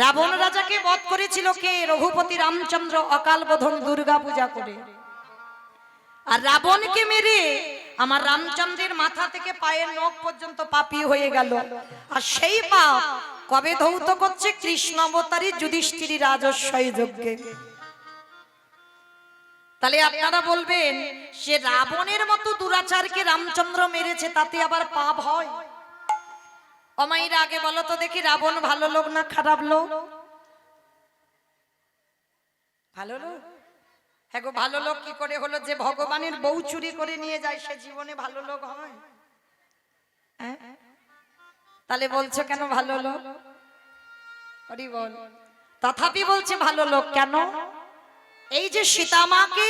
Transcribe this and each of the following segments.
রাবণ রাজাকে বধ করেছিল কে? রঘুপতি রামচন্দ্র অকাল বোধন দুর্গা পূজা করে। আর রাবণকে মেরে আমার রামচন্দ্রের মাথা থেকে পায়ের নখ পর্যন্ত পাপী হয়ে গেল। আর সেই পাপ কবে ধৌত করছে? কৃষ্ণ অবতারী যুধিষ্ঠির রাজস্বই যজ্ঞে। তাহলে আপনারা বলবেন সে রাবণের মতো দুরাচারকে রামচন্দ্র মেরেছে, তাতে আবার পাপ হয়? অমাইরা আগে বলো তো দেখি, রাবণ ভালো লোক না খারাপ লোক? ভালো লোক। হ্যাঁ গো, ভালো লোক কি করে হলো? যে ভগবানের বউ চুরি করে নিয়ে যায় সে জীবনে ভালো লোক হয়? তাহলে বলছো কেন ভালো লোক? হরি বল। তথাপি বলছে ভালো লোক কেন? এই যে সীতামাকে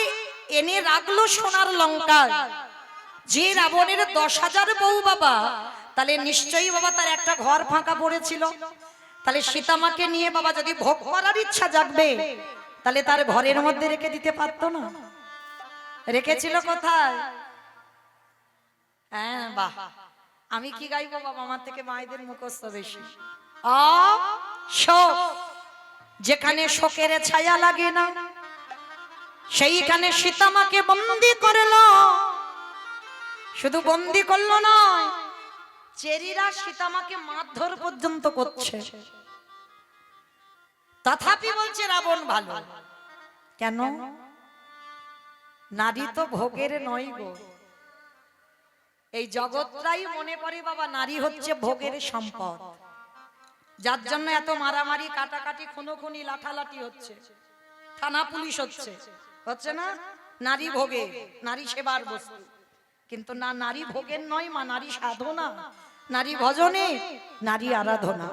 এনে রাখলো সোনার লঙ্কায়, যে রাবণের 10,000 বউ বাবা, তাহলে নিশ্চয়ই বাবা তার একটা ঘর ফাঁকা পড়েছিল। তাহলে সীতামাকে নিয়ে বাবা যদি ভোগ করার ইচ্ছা জাগবে, তাহলে তার ঘরের মধ্যে রেখে দিতে পারতো না? রেখেছিল কোথায়? হ্যাঁ বাহ, আমি কি গাইবো বাবা, আমার থেকে মায়েদের মুখস্থ বেশি। শোক, যেখানে শোকের ছায়া লাগে না সেইখানে সীতামাকে বন্দি করলো। শুধু বন্দি করলো নয়, চেরিরা সীতামাকে মারধর পর্যন্ত করছে। তথাপি বলছে রাবণ ভালো। কেন? নারী তো ভোগের নয় গো। এই জগৎটাই মনে করে বাবা নারী হচ্ছে ভোগের সম্পদ, যার জন্য এত মারামারি, কাটাকাটি, খুনোখুনি, লাঠালাঠি হচ্ছে, থানা পুলিশ হচ্ছে না? নারী ভোগে, নারী সেবার বস্তু। কিন্তু না, নারী ভোগের নয় মা, নারী সাধনা, নারী ভজনে, নারী আরাধনা।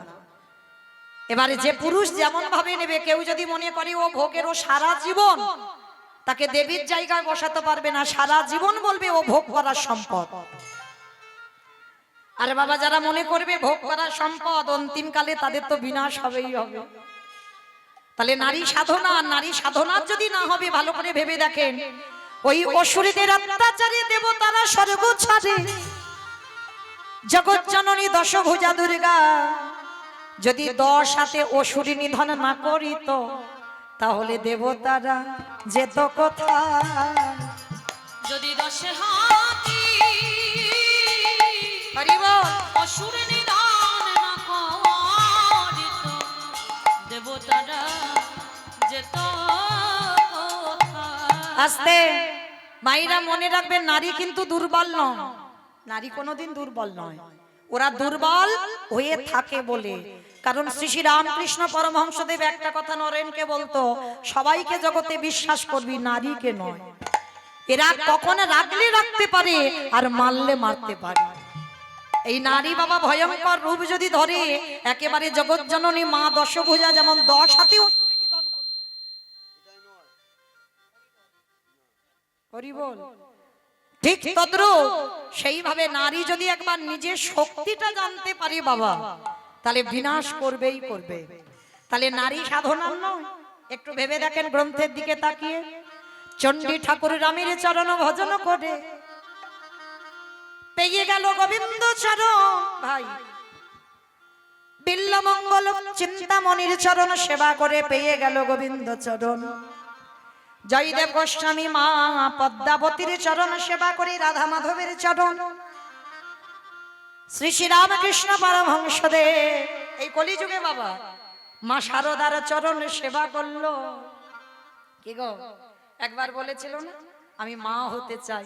এবারে যে পুরুষ যেমন ভাবে নেবে, কেউ যদি মনে করে ও ভোগের, ও সারা জীবন তাকে দেবীর জায়গায় বসাতে পারবে না, সারা জীবন বলবে ও ভোগ করার সম্পদ। আরে বাবা, যারা মনে করবে ভোগ করার সম্পদ, অন্তিমকালে তাদের তো বিনাশ হবেই হবে। তাহলে নারী সাধনা, নারী সাধনার যদি না হবে, ভালো করে ভেবে দেখেন, ওই অসুরীদের অত্যাচারে দেবতারা স্বর্গ ছাড়ে, জগৎ জননী দশভুজা দুর্গা যদি 10 হাতে অসুরী নিধন না করিত, তাহলে দেবতারা যেত কোথায়? যদি 10 হাতে অসুর নিধন না করিত, দেবতারা যেত কোথায়? আস্তে মায়েরা মনে রাখবেন, নারী কিন্তু দুর্বল নয়, নারী কোনোদিন দুর্বল নয়। ওরা দুর্বল হয়ে থাকে বলে, কারণ শ্রী শ্রী রামকৃষ্ণ পরমহংসদেব একটা কথা নরেনকে বলতো, সবাইকে জগতে বিশ্বাস করবি, নারীকে নয়। এরা কখনো রাখলে রাখতে পারে আর মারলে মারতে পারে। এই নারী বাবা ভয়ঙ্কর রূপ যদি ধরে, একেবারে জগৎ জননী মা দশভুজা যেমন 10 হাতে ঠিক তদ্রূপ সেইভাবে নারী যদি একবার নিজের শক্তিটা জানতে পারে বাবা, তাহলে বিনাশ করবেই করবে। তাহলে নারী সাধনা নয়, একটু ভেবে দেখেন গ্রন্থের দিকে তাকিয়ে। চণ্ডী ঠাকুর রামের চরণ ভজন করে পেয়ে গেল গোবিন্দ চরণ, ভাই বিল্লমঙ্গল চিন্তামণির চরণ সেবা করে পেয়ে গেল গোবিন্দ চরণ। জয়দেব গোস্বামী মা পদ্মাবতীর চরণ সেবা করে রাধা মাধবের চরণ। শ্রী শ্রী রামকৃষ্ণ পরমহংসদেব এই কলিযুগে বাবা মা শারদার চরণ সেবা করলো। কি গো, একবার বলেছিল না আমি মা হতে চাই,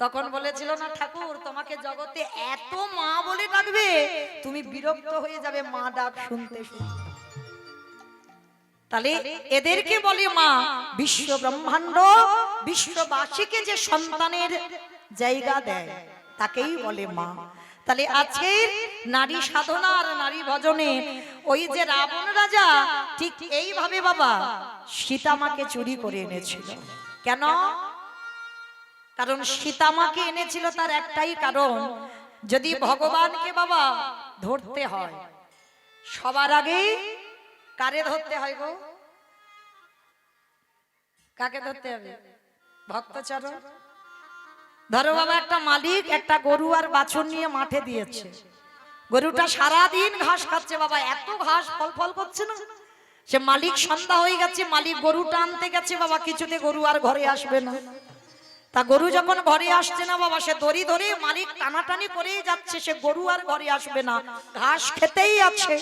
তখন বলেছিল না ঠাকুর তোমাকে জগতে এত মা বলে ডাকবে তুমি বিরক্ত হয়ে যাবে মা ডাক শুনতে শুনতে। তাহলে এদেরকে বলে মা। বিশ্ব ব্রহ্মাণ্ড বিশ্ববাসীকে যে সন্তানের জায়গা দেয় তাকেই বলে মা। তাহলে আজকের নারী সাধনা আর নারী ভজনে ওই যে রাবণ রাজা ঠিক এইভাবে বাবা সীতামাকে চুরি করে এনেছিল। কেন? কারণ সীতামাকে এনেছিল তার একটাই কারণ, যদি ভগবানকে বাবা ধরতে হয় সবার আগে কারে ধরতে হয় গো? কাকে ধরতে হবে? ভক্তচরণ। ধরো বাবা একটা মালিক একটা গরু আর বাছুর নিয়ে মাঠে দিয়েছে, গরুটা সারাদিন ঘাস খাচ্ছে বাবা, এত ঘাস ফল ফল করছে না, সে মালিক সন্ধ্যা হয়ে গেছে, মালিক গরুটা আনতে গেছে বাবা, কিছুতে গরু আর ঘরে আসবে না। তা গরু যখন ঘরে আসছে না বাবা, সে দড়ি ধরে মালিক টানাটানি করেই যাচ্ছে, সে গরু আর ঘরে আসবে না, ঘাস খেতেই আছে।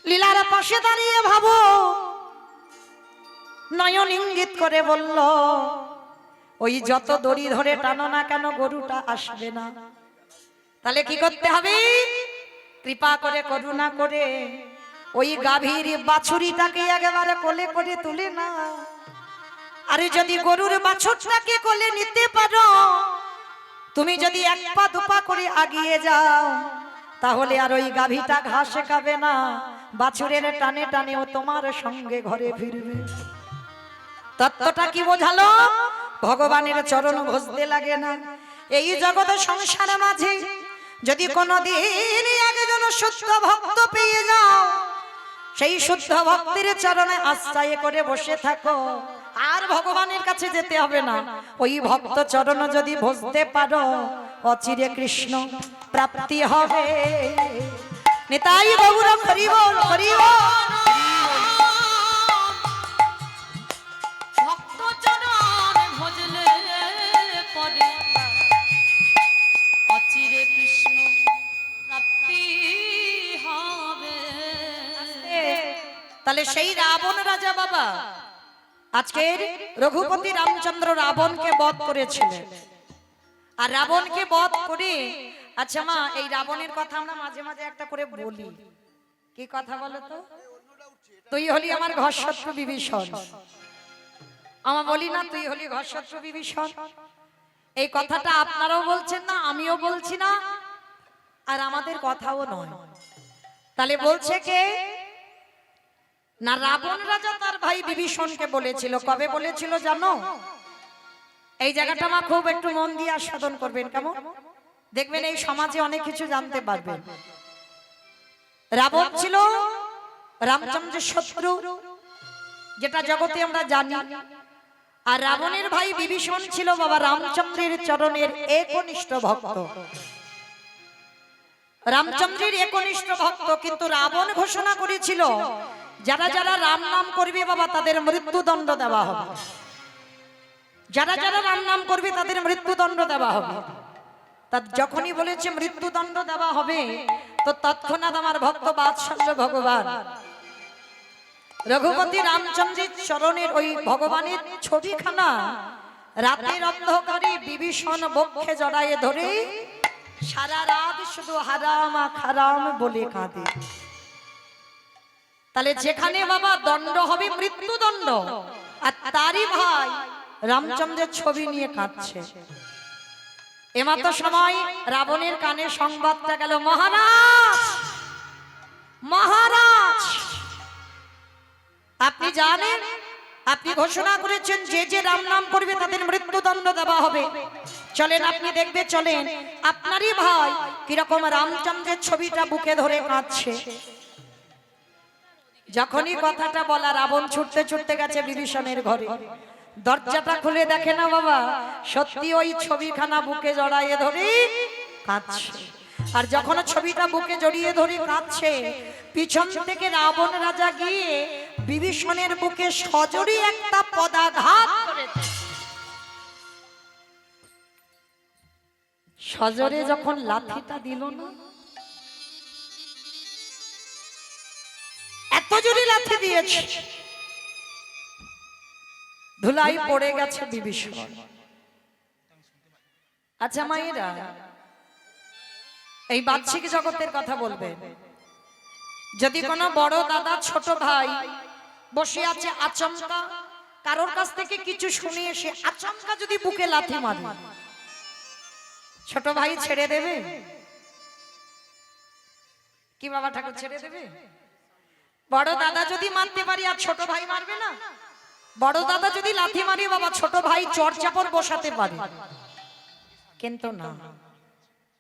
লীলার পাশে দাঁড়িয়ে ভাবো, নয়ন ইঙ্গিত করে বলল, ওই যত দড়ি ধরে টানো না কেন গরুটা আসবে না। তাহলে কি করতে হবে? কৃপা করে করুণা করে ওই গাভীর বাছুরিটাকে একেবারে কোলে করে তুলে না। আরে যদি গরুর বাছুরটাকে কোলে নিতে পারো, তুমি যদি এক পা দুপা করে আগিয়ে যাও, তাহলে আর ওই গাভীটা ঘাসে খাবে না, বাছুরের টানে টানে ও তোমার সঙ্গে ঘরে ফিরবে। তত্ত্বটা কি বোঝালো? ভগবানের চরণ ভজতে লাগে না। এই জগৎ সংসারের মাঝে যদি কোনদিন একজন শুদ্ধ ভক্ত পেয়ে যাও, সেই শুদ্ধ ভক্তের চরণে আশ্রয় করে বসে থাকো, আর ভগবানের কাছে যেতে হবে না। ওই ভক্ত চরণ যদি ভজতে পারো, অচিরে কৃষ্ণ প্রাপ্তি হবে। নিতাই গৌর হরি বল, হরি বল। ভক্ত চরণ ভজলে পরে অচিরে কৃষ্ণ প্রাপ্তি হবে। তাহলে সেই রাবণ রাজা বাবা আজকের রঘুপতি রামচন্দ্র রাবণকে বধ করেছিলেন। আর রাবণকে বধ করে, আচ্ছা মা, এই রাবণের কথা আমরা মাঝে মাঝে একটা করে বলি। কি কথা বলো তো? তুই হলি আমার ঘরশত্রু বিভীষণ। আমরা বলি না, তুই হলি ঘরশত্রু বিভীষণ। এই কথাটা আপনারাও বলছেন না, আমিও বলছি না, আর আমাদের কথাও নয়। তাহলে বলছে কে? না, রাবণ রাজা তার ভাই বিভীষণকে বলেছিল। কবে বলেছিল জানো? এই জায়গাটা আমার খুব একটু মন দিয়ে আস্বাদন করবেন, কেমন? দেখবেন এই সমাজে অনেক কিছু জানতে পারবেন। রাবণ ছিল রামচন্দ্রের শত্রু, যেটা জগতে আমরা জানি। আর রাবণের ভাই বিভীষণ ছিল বাবা রামচন্দ্রের চরণের একনিষ্ঠ ভক্ত। রামচন্দ্রের একনিষ্ঠ ভক্ত, কিন্তু রাবণ ঘোষণা করেছিল যারা যারা রাম নাম করবে বাবা তাদের মৃত্যুদণ্ড দেওয়া হবে। যারা যারা রাম নাম করবে তাদের মৃত্যুদণ্ড দেওয়া হবে। তা যখনই বলেছে মৃত্যুদণ্ড দেওয়া হবে, তো তৎক্ষণাৎ আমার ভক্ত বাৎসল্য ভগবান রঘুপতি রামচন্দ্রের চরণের ওই ভগবানের ছবিখানা রাতের অন্ধকারে বিভীষণ বক্ষে জড়ায়ে ধরে সারা রাত শুধু হারাম হারাম বলে কাঁদে। তাহলে যেখানে বাবা দণ্ড হবে মৃত্যুদণ্ড, আর তারই ভাই রামচন্দ্রের ছবি নিয়ে কাঁদছে। এমাত্র সময় রাবণের কানে সংবাদটা গেল, মহারাজ মহারাজ, আপনি জানেন, আপনি ঘোষণা করেছেন যে যে রাম নাম করবে তাদের মৃত্যুদণ্ড দেওয়া হবে। চলেন আপনি দেখবে, চলেন আপনারই ভাই কিরকম রামচন্দ্রের ছবিটা বুকে ধরে কাঁদছে। যখনই কথাটা বলা, রাবণ ছুটতে ছুটতে গেছে বিভীষণের ঘরে। দরজাটা খুলে দেখে না বাবা, সত্যি ওই ছবিখানা বুকে জড়াইয়ে ধরে কাঁদছে। আর যখন ছবিটা বুকে জড়িয়ে ধরে কাঁদছে, পিছন থেকে রাবণ রাজা গিয়ে বিভীষণের বুকে সজোরে একটা পদাঘাত করেছে। সজোরে যখন লাঠিটা দিল না, এত জোরে লাঠি দিয়েছে, ধুলাই পড়ে গেছে বিভীষণ। আচ্ছা মায়েরা, এই বাহ্যিক জগতের কথা বলবেন। যদি কোনো বড় দাদা ছোট ভাই বসে আছে আচমকা, কারোর কাছ থেকে কিছু শুনে এসে আচমকা যদি বুকে লাথি মারে, ছোট ভাই ছেড়ে দেবে কি বাবা ঠাকুর? ছেড়ে দেবে? বড় দাদা যদি মারতে পারি আর ছোট ভাই মারবে না? বড় দাদা যদি লাথি মারে বাবা, ছোট ভাই চড়চাপড় বসাতে পারে, কিন্তু না,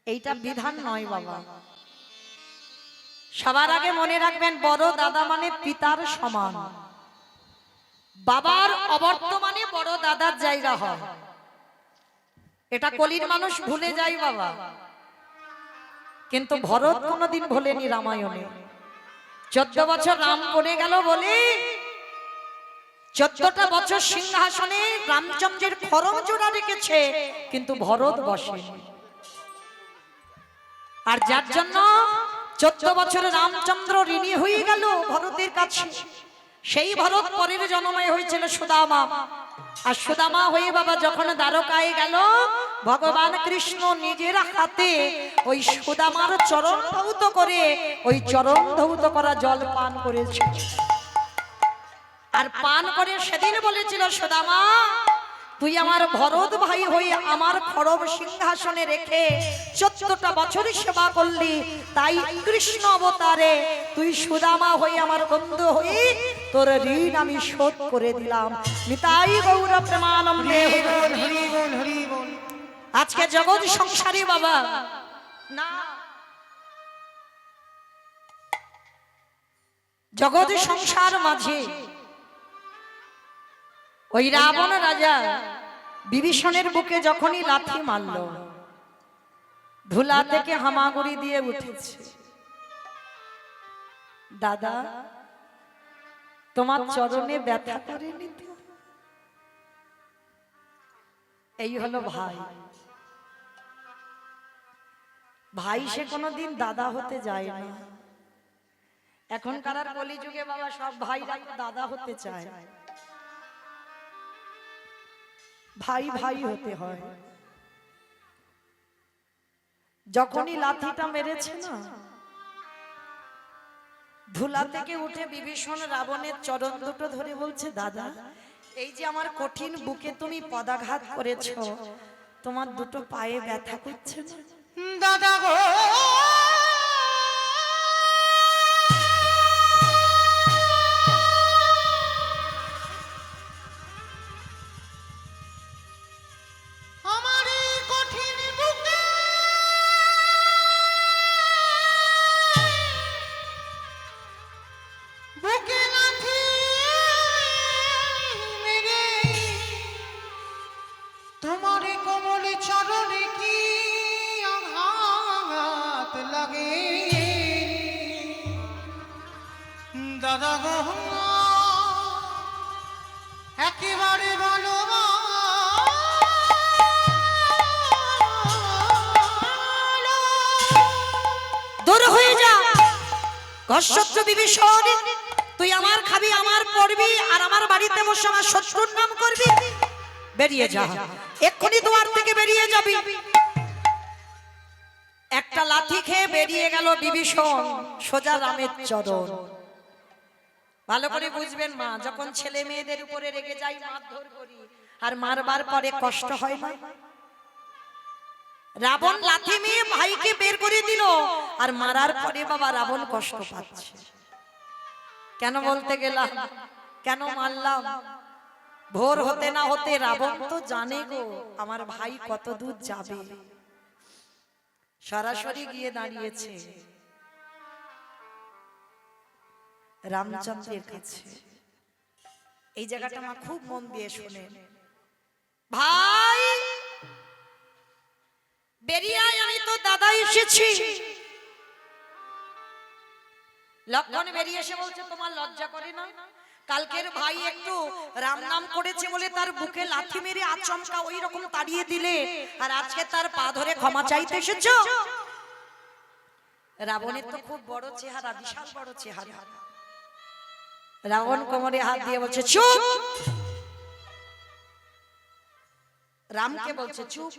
এইটা বিধান নয় বাবা। সবার আগে মনে রাখবেন, বড় দাদা মানে পিতার সমান। বাবার অবর্তমানে বড় দাদার জায়গা হয়, এটা কলির মানুষ ভুলে যায় বাবা। কিন্তু ভরত কোনোদিন ভোলেনি রামায়ণে। 14 বছর রাম করে গেল বলে 14টা বছর সিংহাসনে রামচন্দ্রের খড়ম জোড়া রেখেছে, কিন্তু ভরত বসেনি। আর যার জন্য 14 বছরে রামচন্দ্র ঋণী হয়ে গেল ভরতের কাছে। সেই ভরত পরের জন্মে হয়েছিল সুদামা। আর সুদামা হয়ে বাবা যখন দ্বারকায় গেল, ভগবান কৃষ্ণ নিজের হাতে ওই সুদামার চরণ ধৌত করে ওই চরণ ধৌত করা জল পান করেছে। আর পান করে সেদিন বলেছিল, সুদামা তুই আমার ভরত ভাই হয়ে আমার খড়ম সিংহাসনে রেখে 14টা বছর সেবা করলি, তাই কৃষ্ণ অবতারে তুই সুদামা হয়ে আমার বন্ধু হয়ে তোর ঋণ আমি শোধ করে দিলাম। নিতাই গৌর প্রেমানন্দে। আজকে জগৎ সংসারী বাবা না, জগৎ সংসার মাঝে ওই রাবণ রাজা বিভীষণের বুকে যখনই লাথি মারল, ধুলা থেকে হামাগুড়ি দিয়ে উঠেছে। দাদা তোমার চরণে ব্যথা করে নিত। এই হলো ভাই। ভাই সে কোনোদিন দাদা হতে যায় না। এখনকার কলিযুগে বাবা সব ভাইরা দাদা হতে চায়। ভাই ভাই হতে হয়। যখনই লাঠিটা মেরেছে না, ধুলা থেকে উঠে বিভীষণ রাবণের চরণ দুটো ধরে বলছে, দাদা এই যে আমার কঠিন বুকে তুমি পদাঘাত করেছো, তোমার দুটো পায়ে ব্যথা করছে না? দাদা গো দাদা গো একেবারে ভালো দূর হয়ে যা ঘর্ষত্র বিভীষণ। তুই আমার খাবি, আমার পড়বি, আর আমার বাড়িতে বসে আমার শত্রুর নাম করবি। বেরিয়ে যা, এক্ষুনি দুয়ার থেকে বেরিয়ে যাবি। একটা লাথি খেয়ে বেরিয়ে গেল বিভীষণ সোজা রামের চরণ। ভালো করে বুঝবেন মা, যখন ছেলে মেয়েদের উপরে রেগে যাই মারধর করি, আর মারবার পরে কষ্ট হয় না? রাবণ লাথি মেয়ে ভাইকে বের করে দিল, আর মারার পরে বাবা রাবণ কষ্ট পাচ্ছে। কেন বলতে গেলাম, কেন মারলাম? ভোর হতে না হতে রাবণ তো জানে গো আমার ভাই কত দূর যাবে, সরাসরি গিয়ে দাঁড়িয়েছে রামচন্দ্রের কাছে। এই জায়গাটা মা খুব মন দিয়ে শোনেন। ভাই বেরিয়ে আয়, আমি তো দাদা এসেছি। লক্ষণ বেরিয়ে এসে বলছে, তোমার লজ্জা করে না? কালকের ভাই একটু রাম নাম করেছে বলে তার বুকে লাথি মেরে আচমকা ওই রকম তাড়িয়ে দিলে, আর আজকে তার পা ধরে ক্ষমা চাইতে এসেছো? রাবণের তো খুব বড় চেহারা, বিশাল বড় চেহারা। রাবণ কোমরে হাত দিয়ে বলছে, চুপ। রামকে বলছে, চুপ।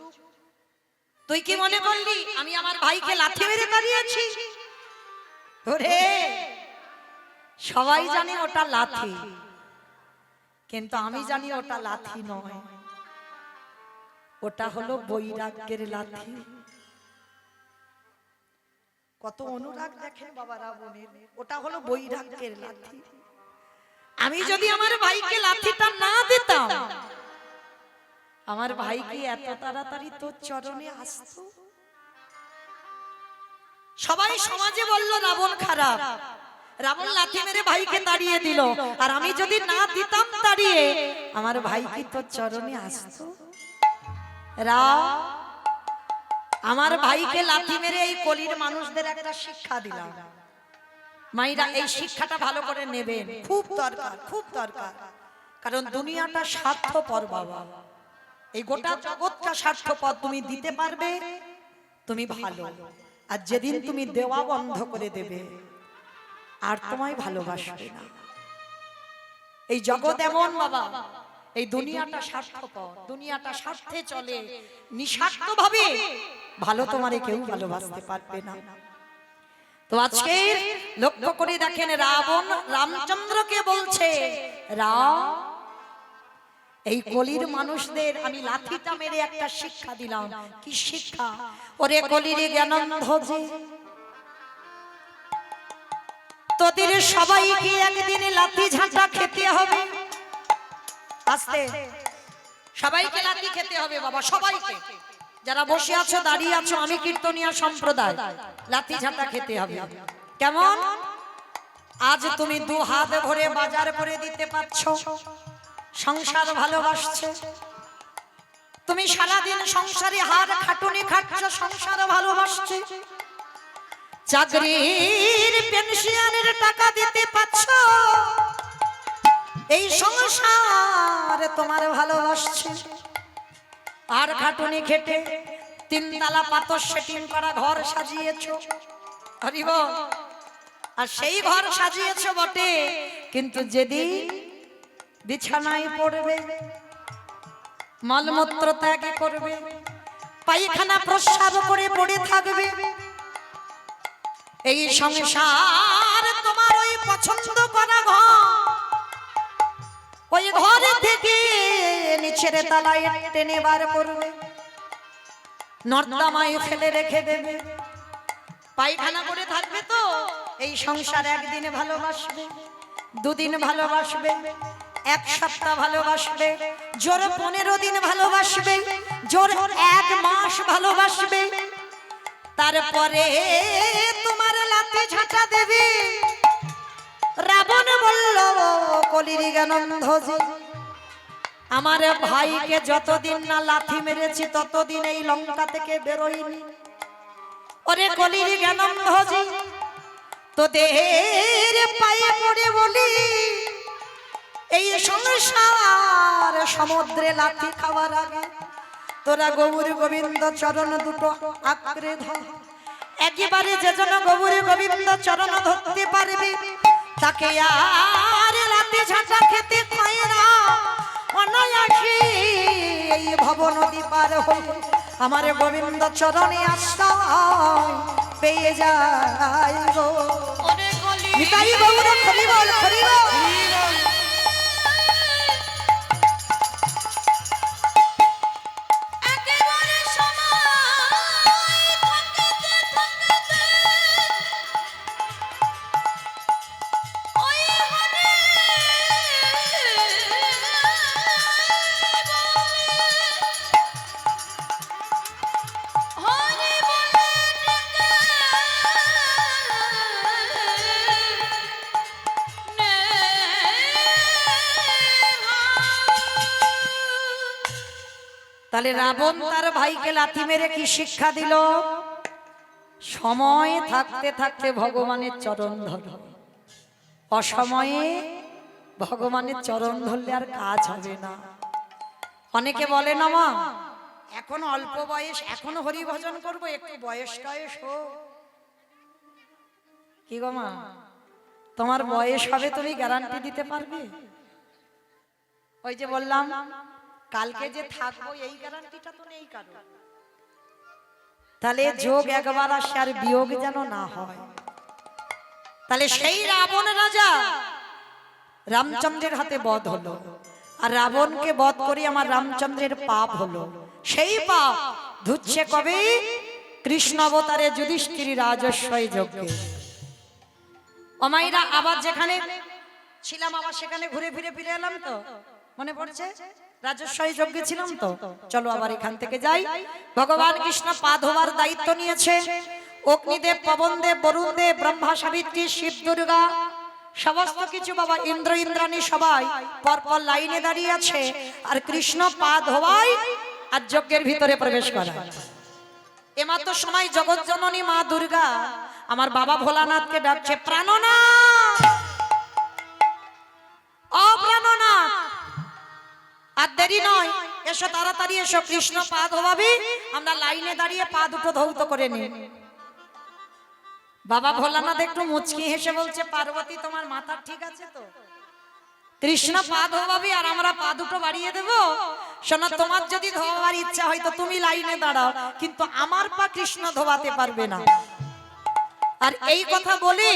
তুই কি মনে করলি আমি আমার ভাইকে লাথি মেরে তাড়িয়েছি? ওরে সবাই জানে ওটা লাথি, কিন্তু আমি জানি ওটা লাথি নয়, ওটা হলো বৈরাগ্যের লাথি। কত অনুরাগ দেখেন বাবা রাবণের, ওটা হলো বৈরাগ্যের লাথি। আমি যদি আমার ভাইকে লাথিটা না দিতাম, আমার ভাই কি এত তাড়াতাড়ি তোর চরণে আসতো? সবাই সমাজে বলল রাবণ খারাপ, রাবণ লাথি মেরে ভাইকে তাড়িয়ে দিল, আর আমি যদি না দিতাম তাড়িয়ে, আমার ভাই কি তোর চরণে আসতো? রাম আমার ভাইকে লাথি মেরে এই কলির মানুষদের একটা শিক্ষা দিলাম। মাইরা এই শিক্ষাটা ভালো করে নেবেন, খুব দরকার, খুব দরকার। কারণ দুনিয়াটা স্বার্থপর বাবা, এই গোটা জগৎটা স্বার্থপর। তুমি দিতে পারবে তুমি ভালো, আর যেদিন তুমি দেওয়া বন্ধ করে দেবে আর তোমায় ভালোবাসবে না। এই জগৎ এমন বাবা, এই দুনিয়াটা স্বার্থপর, দুনিয়াটা স্বার্থে চলে, নিঃস্বার্থ ভাবে ভালো তোমারে কেউ ভালোবাসতে পারবে না। তো আজকে লক্ষ্য করে দেখেন, রাবণ রামচন্দ্রকে বলছে, রাম এই কলির মানুষদের আমি লাঠিটা মেরে একটা শিক্ষা দিলাম। কি শিক্ষা? ওরে কলির জ্ঞানন্ধ যে, তোদের সবাইকে একদিন লাঠি ঝাঁটা খেতে হবে। আস্তে, সবাইকে লাঠি খেতে হবে বাবা, সবাইকে। যারা বসে আছো, দাঁড়িয়ে আছো, আমি কীর্তনিয়া সম্প্রদায়, লাঠি ঝাঁটা খেতে হবে। কেমন? আজ তুমি দু হাত ভরে বাজার করে দিতে পারছো, সংসার ভালোবাসছে। তুমি সারাদিন সংসারে হার খাটুনি খাচ্ছ, সংসার ভালোবাসছে। চাকরির পেনশনের টাকা দিতে পারছো, এই সংসার তোমার ভালোবাসছে। আর খাটুনি খেটে তিনতলা পাথর সেটিং করা ঘর সাজিয়েছো, হরিব, আর সেই ঘর সাজিয়েছো বটে, কিন্তু যেদিন বিছানায় পড়বে, মলমূত্র ত্যাগ করবে, পায়খানা প্রস্রাব করে পড়ে থাকবে, এই সংসার তোমার ওই পছন্দ করা ঘর, ওই ঘর থেকে নিচের তলায় টেনে বার করবে, নর্দমায় ফেলে রেখে দেবে, পায়খানা করে থাকবে। তো এই সংসার একদিন ভালোবাসবে, দুদিন ভালোবাসবে, এক সপ্তাহ ভালোবাসবে, জোর 15 দিন ভালোবাসবে, জোর 1 মাস ভালোবাসবে, তারপরে তোমার লাঠি ঝাঁটা দেবে। রাবণ বলল, কলির জ্ঞানন্ধ যে, আমার ভাইকে যতদিন না লাঠি মেরেছি ততদিন এই লঙ্কা থেকে বেরোয়নি। ওরে কলির জ্ঞানন্ধ যে, তোদের পায়ে পড়ে বলি, এই সংসার সমুদ্রে লাঠি খাওয়ার আগে তোরা গৌর গোবিন্দ চরণ দুটো আঁকড়ে ধর। একেবারে যে জন গৌর গোবিন্দ চরণ ধরতে পারবে তাকে আর লাঠি ঝাঁটা খেতে হয় না। অনায়াসে এই ভব নদী পার হয়ে আমার গোবিন্দ চরণে আশ্রয় পেয়ে যায় গো। নিতাই গৌর হরি বল, হরি বল। তাহলে রাবণ তার ভাইকে লাথি মেরে কি শিক্ষা দিল? সময় থাকতে থাকতে ভগবানের চরণ ধর, অসময়ে ভগবানের চরণ ধরলে আর কাজ হবে না। অনেকে বলে না মা এখন অল্প বয়স, এখনো হরি ভজন করবো, একটু বয়স টয়স হোক। কি গো মা, তোমার বয়স হবে তুমি গ্যারান্টি দিতে পারবে? ওই যে বললাম কালকে যে থাকবো এই গ্যারান্টিটা তো নেই কারো। তাহলে যোগ একবার আসে আর বিয়োগ যেন না হয়। তাহলে সেই রাবণ রাজা রামচন্দ্রের হাতে বধ হলো, আর রাবণকে বধ করে আমার রামচন্দ্রের পাপ হলো। সেই পাপ ধুচ্ছে কবে? কৃষ্ণ অবতারে যুধিষ্ঠির রাজস্বই যজ্ঞে। অমাইরা আবার যেখানে ছিলাম আবার সেখানে ঘুরে ফিরে ফিরে এলাম, তো মনে পড়ছে রাজস্বই যজ্ঞে ছিলাম। তো চলো আবার এখান থেকে যাই। ভগবান কৃষ্ণ পা ধোয়ার দায়িত্ব নিয়েছে। অগ্নিদেব, পবনদেব, বরুণদেব, ব্রহ্মা, সাবিত্রী, শিব, দুর্গা সমস্ত কিছু বাবা, ইন্দ্র ইন্দ্রাণী সবাই পরপর লাইনে দাঁড়িয়ে আছে, আর কৃষ্ণ পা ধোয়ায় আর যজ্ঞের ভিতরে প্রবেশ করায়। এমাত্র সময় জগৎ জননী মা দুর্গা আমার বাবা ভোলানাথকে ডাকছে, প্রাণনাথ, ও প্রাণনাথ, আর দেরি নয়, এসো তাড়াতাড়ি এসো, কৃষ্ণ পা ধোয়াবি, আমরা লাইনে দাঁড়িয়ে পা দুটো ধৌত করে নিই। বাবা ভোলানাথ একটু মুচকি হেসে বলছে, পার্বতী তোমার মাথা ঠিক আছে তো? কৃষ্ণ পা ধোয়াবি আর আমরা পা দুটো বাড়িয়ে দেব? শোনো, তোমার যদি ধোয়াবার ইচ্ছা হয় তো তুমি লাইনে দাঁড়াও, কিন্তু আমার পা কৃষ্ণ ধোয়াতে পারবে না। আর এই কথা বলে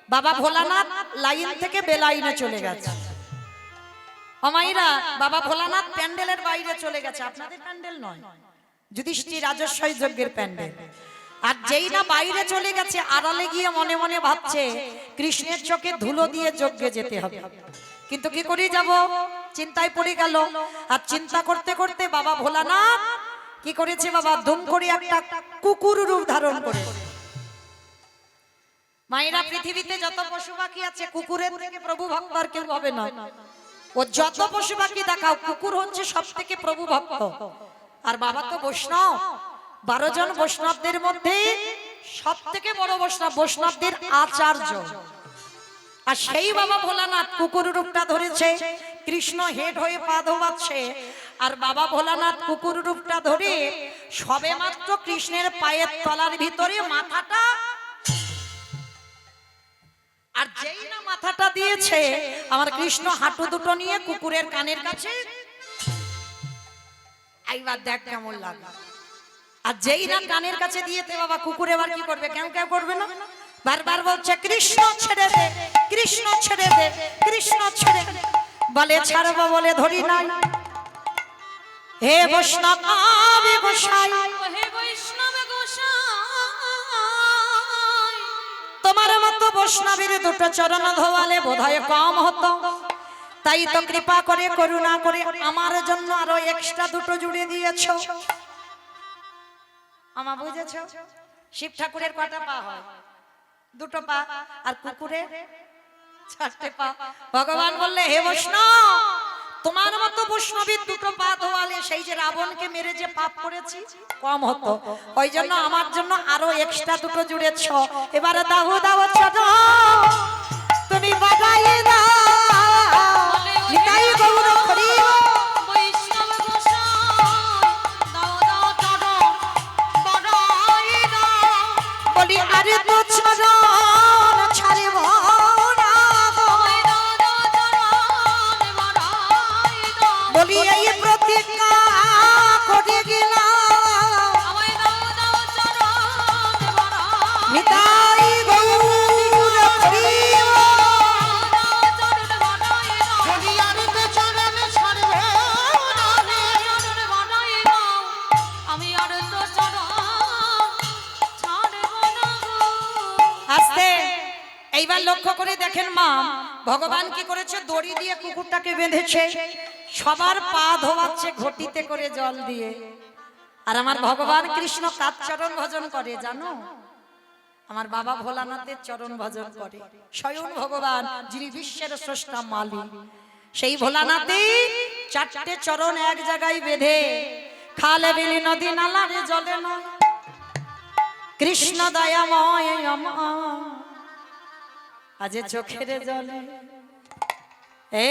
বাবা ভোলানাথ লাইন থেকে বেলাইনে চলে গেছে। অমাইরা, বাবা ভোলানাথ প্যান্ডেলের বাইরে চলে গেছে, আপনাদের প্যান্ডেল নয়, যুধিষ্ঠির রাজস্বই যজ্ঞের প্যান্ডেল। আর যেই না বাইরে চলে গেছে, আড়ালে গিয়ে মনে মনে ভাবছে কৃষ্ণের চোখে ধুলো দিয়ে যজ্ঞে যেতে হবে, কিন্তু কি করে যাব, চিন্তায় পড়ে গেল। আর চিন্তা করতে করতে বাবা ভোলানাথ কি করেছে, বাবা দুম করে একটা কুকুর রূপ ধারণ করে। মায়েরা, পৃথিবীতে যত পশু পাখি আছে, কুকুরের থেকে প্রভু ভক্ত আর কেউ হবে না। ও যত পশু পাখি দেখাও, কুকুর হচ্ছে সব থেকে প্রভু ভক্ত। আর বাবা তো বৈষ্ণব, 12 জন বৈষ্ণবদের মধ্যে সব থেকে বড় বৈষ্ণব, বৈষ্ণবদের আচার্য। আর সেই বাবা ভোলানাথ কুকুর রূপটা ধরেছে, কৃষ্ণ হেড হয়ে পা ধোয়াচ্ছে, আর বাবা ভোলানাথ কুকুর রূপটা ধরে সবে মাত্র কৃষ্ণের পায়ের তলার ভিতরে মাথাটা, আর যেই না মাথাটা দিয়েছে, আমার কৃষ্ণ হাঁটু দুটো নিয়ে কুকুরের কানের কাছে, এইবার দেখ কেমন লাগে। আর যেই না কানের কাছে দিয়েতে বাবা কুকুর এবার কি করবে, কেউ কেউ করবে না, বারবার বলছে কৃষ্ণ ছেড়ে দে, কৃষ্ণ ছেড়ে দে, কৃষ্ণ ছেড়ে দে, বলে ছাড়বো বলে ধরি নাই। হে বৈষ্ণব গোসাই, হে বৈষ্ণব গোসাই, তোমার মতো বৈষ্ণবের দুটো চরণ ধোয়ালে বোধহয় কম হতো, তাই তো কৃপা করে করুণা করে আমার জন্য আরো এক্সট্রা দুটো জুড়ে দিয়েছো। আমা বুঝেছো, শিব ঠাকুরের কটা পা হয়? দুটো পা, আর কুকুরের 4টে পা। ভগবান বললে, হে বৈষ্ণব, তোমার মতো বৈষ্ণবীর দুটো পা ধোয়ালে সেই যে রাবণকে মেরে যে পাপ করেছি কম হতো, ওই জন্য আমার জন্য আরো এক্সট্রা দুটো জুড়েছ। এবারে দাও দাও ছোট, তুমি বাজাইয়ে দাও, নিতাই গৌর হরি। বৈষ্ণব গোসাই, দাও দাও চরণ বাড়াই দাও, বলি আরে তো চরণ ছাড়িব না গো, আমায় দাও দাও চরণ বাড়াই দাও, বলি এই প্রতিজ্ঞা করে গেলাম, আমায় দাও দাও চরণ বাড়াই নিতাই গৌর হরি। চরণ বাড়াই দাও, যদি আমি তো চরণ ছাড়ব না রে। চরণ বাড়াই দাও, আমি আর তো চরণ ছাড়ব না গো। আস্তে, এইবার লক্ষ্য করে দেখেন মা, ভগবান কি করেছে, দড়ি দিয়ে কুকুরটাকে বেঁধেছে, সবার পা ধোয়াচ্ছে ঘটিতে করে জল দিয়ে। আর আমার ভগবান কৃষ্ণ কার চরণ ভজন করে জানো? আমার বাবা ভোলানাথের চরণ ভজন করে। স্বয়ং ভগবান, যিনি বিশ্বের স্রষ্টা মালিক, সেই ভোলানাথে 4টে চরণ এক জায়গায় বেঁধে, খালে বিলি নদী নালারে জলে নয়, কৃষ্ণ দয়াময় আমার আজ চোখের জলে, এ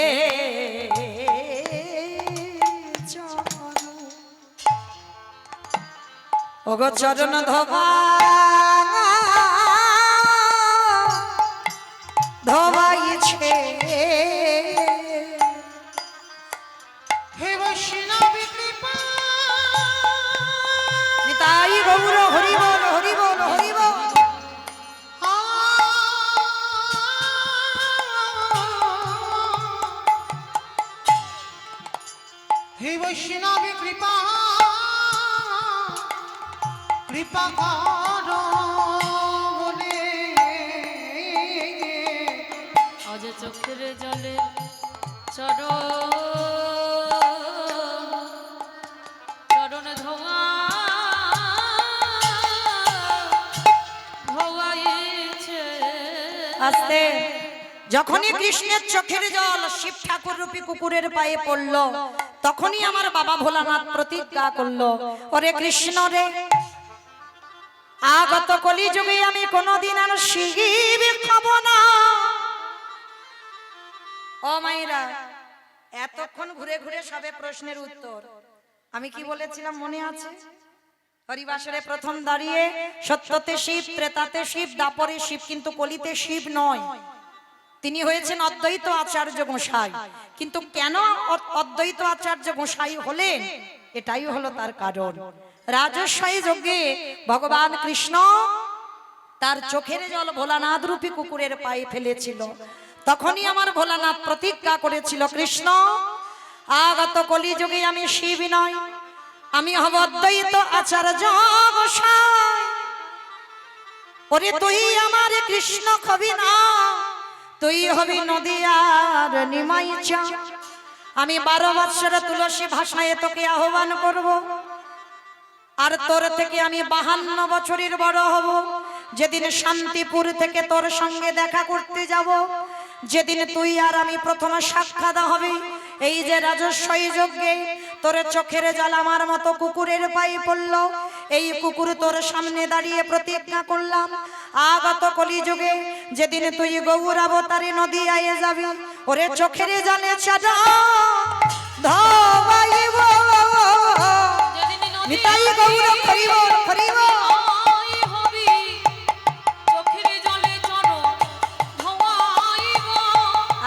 চরণ, ওগো চরণ ধোবা ধোবাইছে, হে বৈষ্ণব কৃপা, নিতাই গৌর হরি বল, হরি বল, হরি বল। হে বৈষ্ণব কৃপা, কৃপা করো বলে আজ চোখের জলে চরণ চরণ ধোয়া ধোয়াইছে। আস্তে, যখনই কৃষ্ণের চোখের জল শিব ঠাকুর রূপী কুকুরের পায়ে পড়লো, তখনই আমার বাবা ভোলানাথ প্রতিজ্ঞা করলো, ওরে কৃষ্ণ রে, আগত কলি যুগে আমি কোনোদিন আর শিব খাব না। ও মাইরা, এতক্ষণ ঘুরে ঘুরে সবে প্রশ্নের উত্তর। আমি কি বলেছিলাম মনে আছে? হরিবাসরে প্রথম দাঁড়িয়ে সত্যতে শিব, ত্রেতাতে শিব, দাপরে শিব, কিন্তু কলিতে শিব নয়। তিনি হয়েছেন অদ্বৈত আচার্য গোসাই। কিন্তু কেন অদ্বৈত আচার্য গোসাই হলেন? এটাই হলো তার কারণ। রাজস্বী যজ্ঞে ভগবান কৃষ্ণ তার চোখের জল ভোলানাথ রূপী কুকুরের পায়ে ফেলেছিল। তখনই আমার ভোলানাথ প্রতিজ্ঞা করেছিল, কৃষ্ণ আগত কলিযুগে আমি শিব নয়, আমি হব অদ্বৈত আচার্য গোসাই। ওরে তুই আমার কৃষ্ণ কবি না, তুই হবি নদিয়ার নিমাই চা। আমি 12 বৎসর তুলসী ভাষায় তোকে আহ্বান করব, আর তোর থেকে আমি 52 বছরের বড় হব। যেদিন শান্তিপুর থেকে তোর সঙ্গে দেখা করতে যাব, যেদিন তুই আর আমি প্রথম সাক্ষাৎ হবে, এই যে রাজস্বী যজ্ঞে তোর চোখের জল আমার মতো কুকুরের পায়ে পড়ল, এই কুকুর তোর সামনে দাঁড়িয়ে প্রতিজ্ঞা করলাম, আগত কলিযুগে যেদিন তুই গৌর অবতারে নদিয়ায় যাবি, ওরে চোখের জলে চাঁদা ধোবাইব। নিতাই গৌর হরিব হরিব।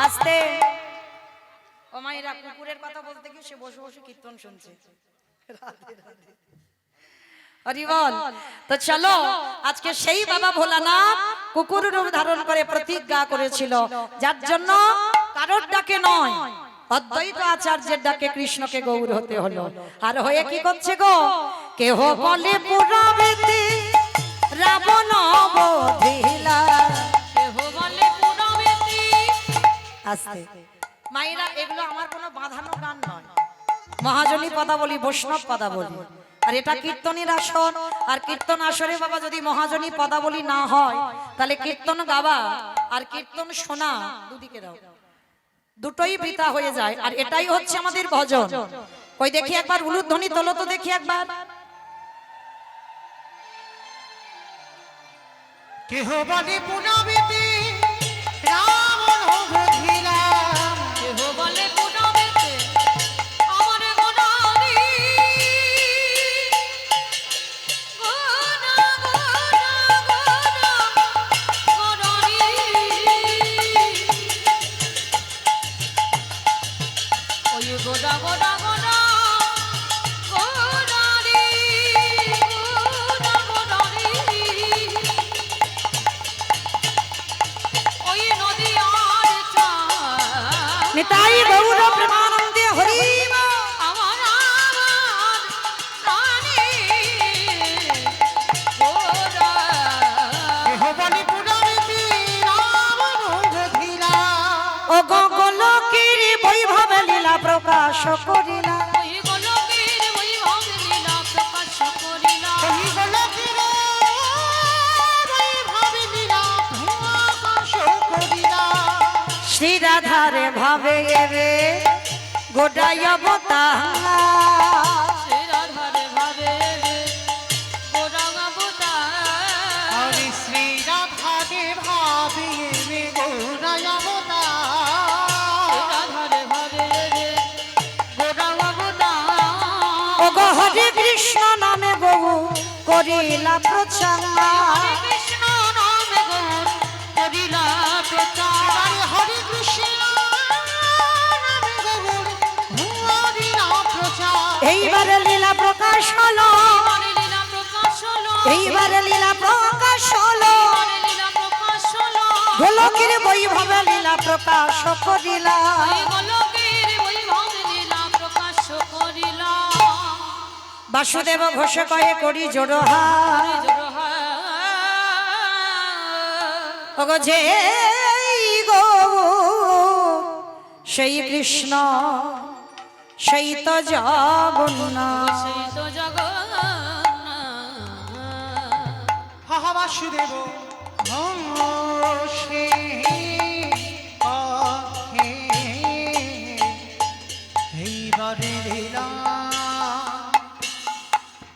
আস্তে ও মাইরা, কুকুরের কথা বলতে গিয়ে সে বসে বসে কীর্তন শুনছে। হরি বল। তো চলো, আজকে সেই বাবা ভোলানাথ কুকুর রূপ ধারণ করে প্রতিজ্ঞা করেছিল, যার জন্য কারোর ডাকে নয়, অদ্বৈত আচার্যের ডাকে কৃষ্ণকে গৌর হতে হলো। আর হয়ে কি করছে গো? কেহ বলে পুরাবেতে রাবণ বধিলা। কেহ বলে পুরাবেতে। আস্তে মাইরা, এগুলো আমার কোনো বাঁধানো গান নয়, মহাজনী পদাবলী, বৈষ্ণব পদাবলী। আর এটা কীর্তনের আসর। আর কীর্তন আসরে বাবা যদি মহাজনী পদাবলী না হয়, তাহলে কীর্তন গাওয়া আর কীর্তন শোনা দুদিকে দাও, দুটোই বৃথা হয়ে যায়। আর এটাই হচ্ছে আমাদের ভজন। কই দেখি একবার উলুধ্বনি তোলো তো দেখি একবার। কেহ বলে পুরাবেতে রাবণ বধিলা। কেহ বলে পুরাবেতে আমার গোনারি। গোনা গোনা গোনা গোনারি। ওই গোনা গোনা গোনা গোনারি। গোনা গোনারি। ওই নদিয়ার চাঁদ নিতাই গৌর প্রেমানন্দে হরি বল। আমার প্রাণে গোরা। কেহ বলে পুরাবেতে রাবণ বধিলা। ও গোলকের বৈভব লীলা প্রকাশ করিলা। ওই গোলকের বৈভব লীলা প্রকাশ করিলা। ওই গোলকের বৈভব লীলা প্রকাশ করিলা। শ্রী রাধারে ভাবে এবে গোটাই অবতার। সে রাধারে ভাবে গোরা অবতার। হরে শ্রী রাধারে ভাবিয়ে গৌরায় অবতার। রাধারে ভাবে গোরা অবতার। ও গো হরে কৃষ্ণ নামে গৌ করিলা প্রচার। হরে কৃষ্ণ নামে গৌর করিলা প্রচার। এবারে হরে কৃষ্ণ নামে গৌর হরিলা প্রচার। এইবারে লীলা প্রকাশ হলো, হরে লীলা প্রকাশ হলো। এইবারে লীলা প্রকাশ হলো, হরে লীলা প্রকাশ হলো। গোলকের বৈভব লীলা প্রকাশ করিলা। ওই গোলকের বৈভব লীলা প্রকাশ করিলা। বাসুদেব ঘোষ কয়ে করি জোড়হা। হরে জোর হয়। ওগো যে গো সেই কৃষ্ণ, সেই তো জগন্নাথ। সেই তো জগন্নাথ। হাহা বাসুদেব ঘোষে কহে এইবারে লীলা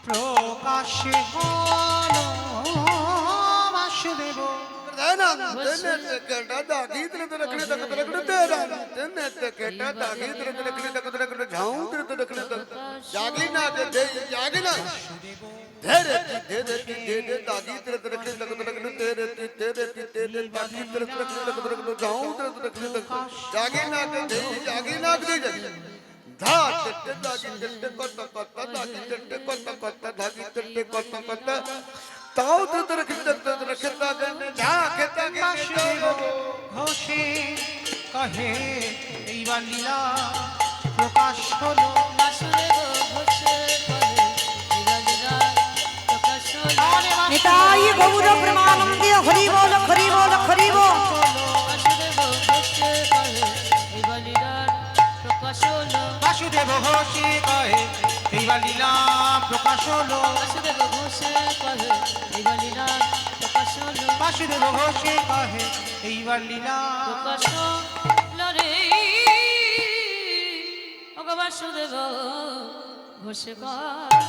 প্রকাশ হলো। केटा दागी तेरे तेरे कली तक तेरे कली जाऊं तेरे तेरे कली तक जागी ना दे जागी ना धीरे धीरे धीरे दागी तेरे तेरे कली तक तेरे कली तेरे तेरे दागी तेरे तेरे कली तक तेरे कली जाऊं तेरे तेरे कली तक जागी ना दे जागी ना दे धा टे दागी टे कोता कोता दागी टे कोता कोता दागी टे कोता कोता ताऊ तेरे तेरे कली तक तेरे खेता गने जा खेता বাসুদেব ঘোষে কহে এইবার লীলা প্রকাশ হলো বাসুদেব ঘোষে কহে এইবার লীলা প্রকাশ হলো। নিতাই গৌর প্রেমানন্দে হরি বল হরি বল হরি বল। বাসুদেব ঘোষে কহে এইবার লীলার প্রকাশ হলো। বাসুদেব ঘোষে কহে এইবার লীলা প্রকাশ হলো বাসুদেব ঘোষে কহে এইবার লীলার প্রকাশ হলো। বাসুদেব ঘোষে কহে এইবার লীলা প্রকাশ হলো রে ওগো বাসুদেব ঘোষে কহে।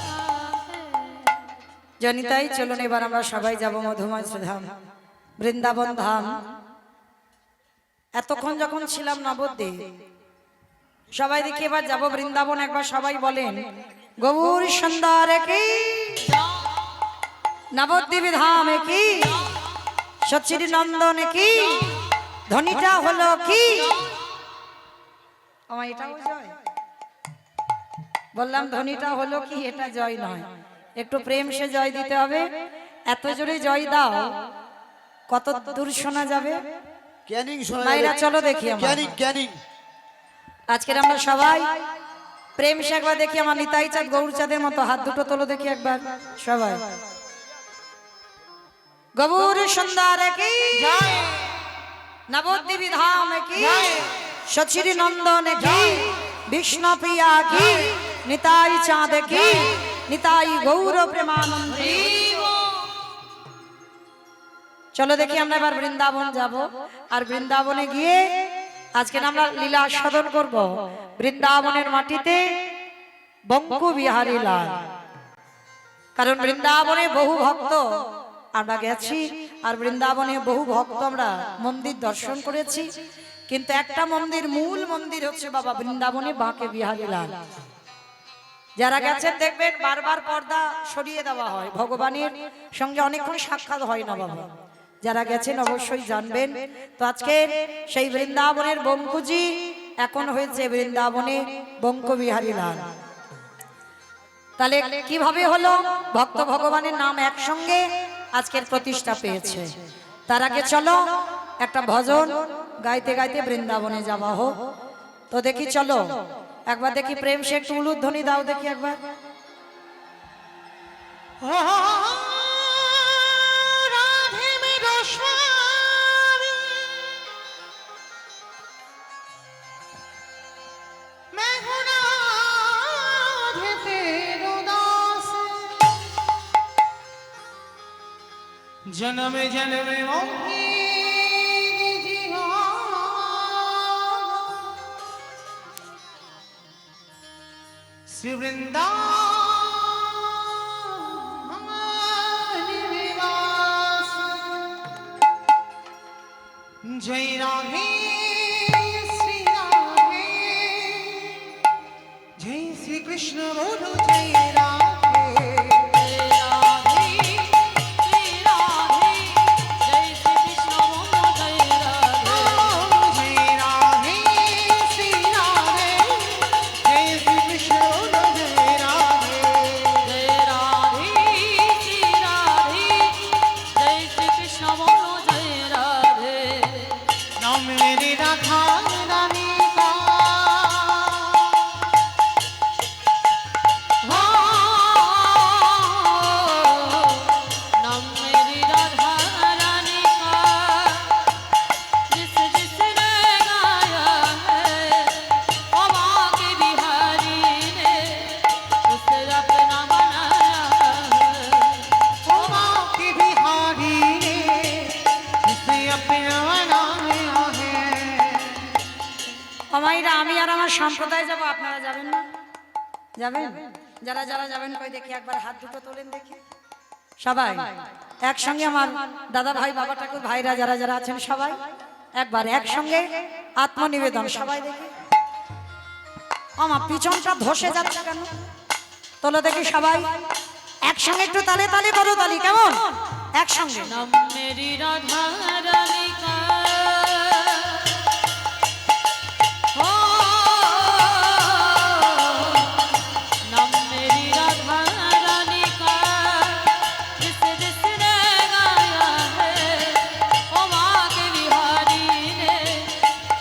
জনিতাই চলুন এবার আমরা সবাই যাব মধুময় ধাম বৃন্দাবন ধাম। এতক্ষণ যখন ছিলাম নবদ্বীপ, সবাই দেখি এবার যাব বৃন্দাবন। একবার সবাই বলেন গৌর সুন্দর কি, নবদ্বীপ ধাম কি, সচির নন্দন কি, ধ্বনিটা হলো কি। আমার এটাও জয় বললাম, ধ্বনিটা হলো কি, এটা জয় নয়। একটু প্রেম সে জয় দিতে হবে। এত জোরে জয় দাও, কত দূর শোনা যাবে। ক্যানিং শোনা মায়েরা চলো দেখি আমরা। ক্যানিং ক্যানিং আজকের আমরা সবাই প্রেম সে একবার দেখি। আমার নিতাই চাঁদ গৌরচাঁদের মতো হাত দুটো তোলো দেখি একবার সবাই। গৌর সুন্দর কি, নবদ্বীপ ধাম কি, সচির নন্দন কি, বিষ্ণু প্রিয়া কি, নিতাই চাঁদ কি, নিতাই গৌর প্রেমানন্দে। চলো দেখি আমরা এবার বৃন্দাবন যাব। আর বৃন্দাবনে গিয়ে আজকে আমরা লীলা সাধন করব বৃন্দাবনের মাটিতে বঙ্কু বিহারী লাল। কারণ বৃন্দাবনে বহু ভক্ত আমরা গেছি, আর বৃন্দাবনে বহু ভক্ত আমরা মন্দির দর্শন করেছি, কিন্তু একটা মন্দির, মূল মন্দির হচ্ছে বাবা বৃন্দাবনে বাঁকে বিহারী লাল। যারা গেছেন দেখবেন বারবার পর্দা সরিয়ে দেওয়া হয়, ভগবানের সঙ্গে অনেকক্ষণ সাক্ষাৎ হয় না বাবা। যারা গেছেন অবশ্যই জানবেন। তো আজকে সেই বৃন্দাবনের বঙ্কুজি এখন হয়েছে বৃন্দাবনে বঙ্ক বিহারী লাল। তাহলে কিভাবে হলো? ভক্ত ভগবানের নাম একসঙ্গে আজকের প্রতিষ্ঠা পেয়েছে। তার আগে চলো একটা ভজন গাইতে গাইতে বৃন্দাবনে যাওয়া হোক। তো দেখি চলো একবার দেখি প্রেম সে একটু উলুধ্বনি দাও দেখি একবার। রাধে মেরো স্বামী मैं हूँ राधे तेरो दास जन्म जन्म मोही जिया श्री वृंदावन निवास जय राधे श्री राधे जय श्री कृष्ण बोलो जय राधे जय राधे श्री राधे जय श्री कृष्ण बोलो जय राधे जय राधे श्री राधे जय श्री कृष्ण बोलो जय राधे जय राधे श्री राधे जय श्री कृष्ण बोलो जय राधे। नाम मेरे राधा रानी का नाम मेरी राधा रानी का जिस जिसने गाया है वो बांके बिहारी ने उसे अपना बनाया है। ओ माँ की बिहारी ने इसे अपना बनाया है। অমাইরা আমি আর আমার সম্প্রদায় যাব, আপনারা যাবেন না? যাবেন? যারা যারা যাবেন কই দেখি একবার হাত দুটো তোলেন দেখি সবাই একসঙ্গে। আমার দাদা ভাই, বাবা ঠাকুর, ভাইরা যারা যারা আছেন সবাই একবার একসঙ্গে আত্মনিবেদন সবাই দেখি। আমার পিছনটা ধসে যাচ্ছে কেন? তোলো দেখি সবাই একসঙ্গে একটু তালে তালে করো, তালি কেমন একসঙ্গে। নাম মেরি রাধা রানী কা हो नाम मेरी राधा रानी का जिसने गाया है ओ माँ के बिहारी ने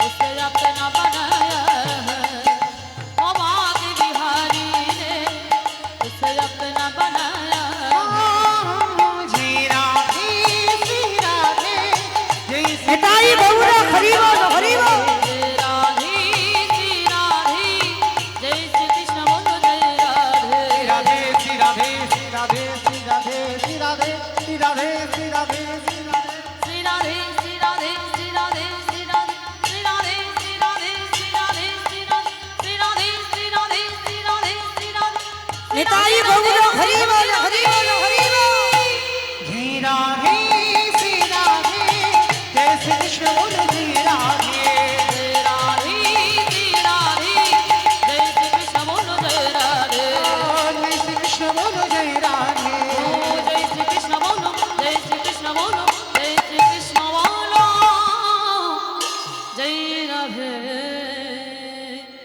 उसे अपना बनाया है ओ माँ के बिहारी ने उसे अपना बनाया है এটাই বউরা হরি বল হরি বল। राधे श्री राधे जय श्री कृष्ण बोलो जय राधे রাধে শ্রী রাধে শ্রী রাধে শ্রী রাধে শ্রী রাধে শ্রী রাধে শ্রী রাধে শ্রী রাধে श्री राधे श्री राधे श्री राधे श्री राधे श्री राधे श्री राधे श्री राधे श्री राधे श्री राधे श्री राधे श्री राधे এটাই বউরা হরি বল হরি বল হরি বল। श्री राधे श्री राधे जय श्री कृष्ण बोलो श्री राधे राधे श्री राधे जय श्री कृष्ण बोलो जय राधे जय श्री कृष्ण बोलो जय राधे जय श्री कृष्ण बोलो जय श्री कृष्ण बोलो जय श्री कृष्ण बोलो जय राधे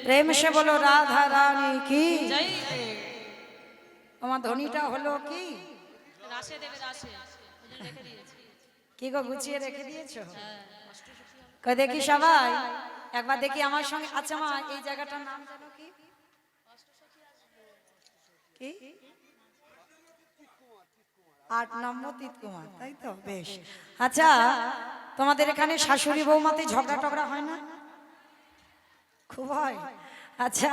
প্রেম সে বলো রাধা রানী কি। जय আমার ধ্বনিটা হলো কি রাশে দেবে রাশে রেখে দিয়েছি কি গো গুছিয়ে রেখে দিয়েছো? কই দেখি সবাই একবার দেখি আমার সঙ্গে। আচ্ছা মা এই জায়গাটার নাম জানো কি? কি 8 নম্বর তিতকুমার, তাই তো? বেশ। আচ্ছা তোমাদের এখানে শাশুড়ি বৌমাতে ঝগড়া টগড়া হয় না? খুব হয়। আচ্ছা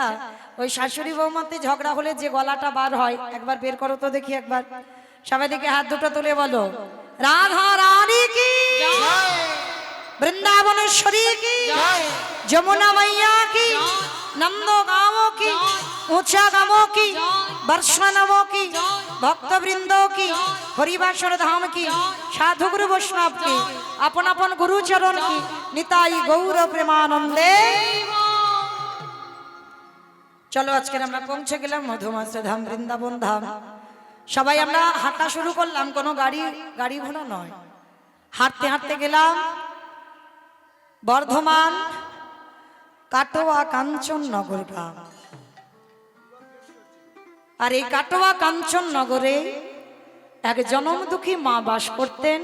ওই শাশুড়ি বৌমাতে ঝগড়া হলে যে গলাটা বার হয় একবার বের করো তো দেখি একবার। সবাই দেখে হাত দুটো তুলে বলো রাধা রানী কি, বৃন্দাবনেশ্বরী কি, যমুনা मैया की, नंदो गांवों की, ऊंचा गांवों की, वर्षानवों की, भक्त वृंदों की, हरिवासर धाम की, साधु गुरु वैष्णव की, अपन अपन गुरु चरण की, निताई गौर प्रेमानंदे। চলো আজকে আমরা পৌঁছে গেলাম মধুমাসা ধাম বৃন্দাবন ধাম। সবাই আমরা হাঁটা শুরু করলাম, কোনো গাড়ি ঘোড়া নয়, হাঁটতে হাঁটতে গেলাম বর্ধমান কাটোয়া কাঞ্চন নগর গ্রাম। আর এই কাটোয়া কাঞ্চন নগরে এক জনম দুঃখী মা বাস করতেন।